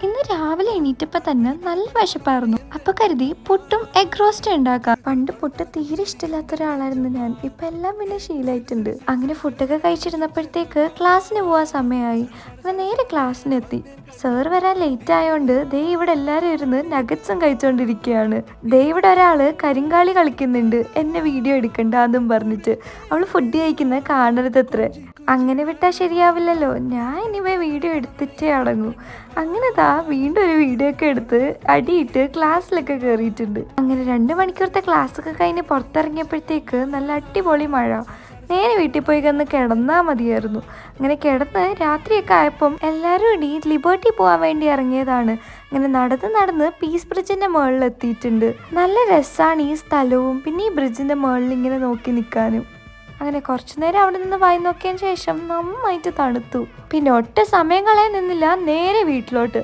ഇന്ന് രാവിലെ എണീറ്റപ്പോൾ തന്നെ നല്ല വിശപ്പായിരുന്നു. അപ്പൊ കരുതി പുട്ടും എഗ് റോസ്റ്റ് ഉണ്ടാക്കാം. പണ്ട് പുട്ട് തീരെ ഇഷ്ടമില്ലാത്ത ഒരാളായിരുന്നു ഞാൻ. ഇപ്പൊ എല്ലാം പിന്നെ ശീലായിട്ടുണ്ട്. അങ്ങനെ ഫുഡൊക്കെ കഴിച്ചിരുന്നപ്പോഴത്തേക്ക് ക്ലാസ്സിന് പോവാൻ സമയമായി. അങ്ങനെ നേരെ ക്ലാസ്സിനെത്തി. സാർ വരാൻ ലേറ്റ് ആയോണ്ട് ദേ ഇവിടെ എല്ലാരും ഇരുന്ന് നഗറ്റ്സും കഴിച്ചോണ്ടിരിക്കുകയാണ്. ദേ ഇവിടെ ഒരാള് കരിങ്കാളി കളിക്കുന്നുണ്ട്, എന്നെ വീഡിയോ എടുക്കണ്ടെന്നും പറഞ്ഞിട്ട്. അവള് ഫുഡ് കഴിക്കുന്നത് കാണരുതത്രേ. അങ്ങനെ വിട്ടാൽ ശരിയാവില്ലല്ലോ. ഞാൻ ഇനിവേ വീഡിയോ എടുത്തിട്ടേ അടങ്ങൂ. അങ്ങനെ വീണ്ടും ഒരു വീഡിയോ ഒക്കെ എടുത്ത് അടിയിട്ട് ക്ലാസ്സിലൊക്കെ കയറിയിട്ടുണ്ട്. അങ്ങനെ 2 മണിക്കൂറത്തെ ക്ലാസ്സൊക്കെ കഴിഞ്ഞ് പുറത്തിറങ്ങിയപ്പോഴത്തേക്ക് നല്ല അടിപൊളി മഴ. നേരെ വീട്ടിൽ പോയി കിടന്ന് കിടന്നാൽ മതിയായിരുന്നു. അങ്ങനെ കിടന്ന് രാത്രിയൊക്കെ ആയപ്പം എല്ലാവരും ഇനി ലിബർട്ടി പോകാൻ വേണ്ടി ഇറങ്ങിയതാണ്. അങ്ങനെ നടന്ന് പീസ് ബ്രിഡ്ജിന്റെ മുകളിൽ എത്തിയിട്ടുണ്ട്. നല്ല രസമാണ് ഈ സ്ഥലവും പിന്നെ ഈ ബ്രിഡ്ജിന്റെ മുകളിൽ ഇങ്ങനെ നോക്കി നിൽക്കാനും. അങ്ങനെ കുറച്ചു നേരം അവിടെ നിന്ന് വായി നോക്കിയതിന് ശേഷം നന്നായിട്ട് തണുത്തു. പിന്നെ ഒട്ടും സമയം കളയാൻ നിന്നില്ല, നേരെ വീട്ടിലോട്ട്.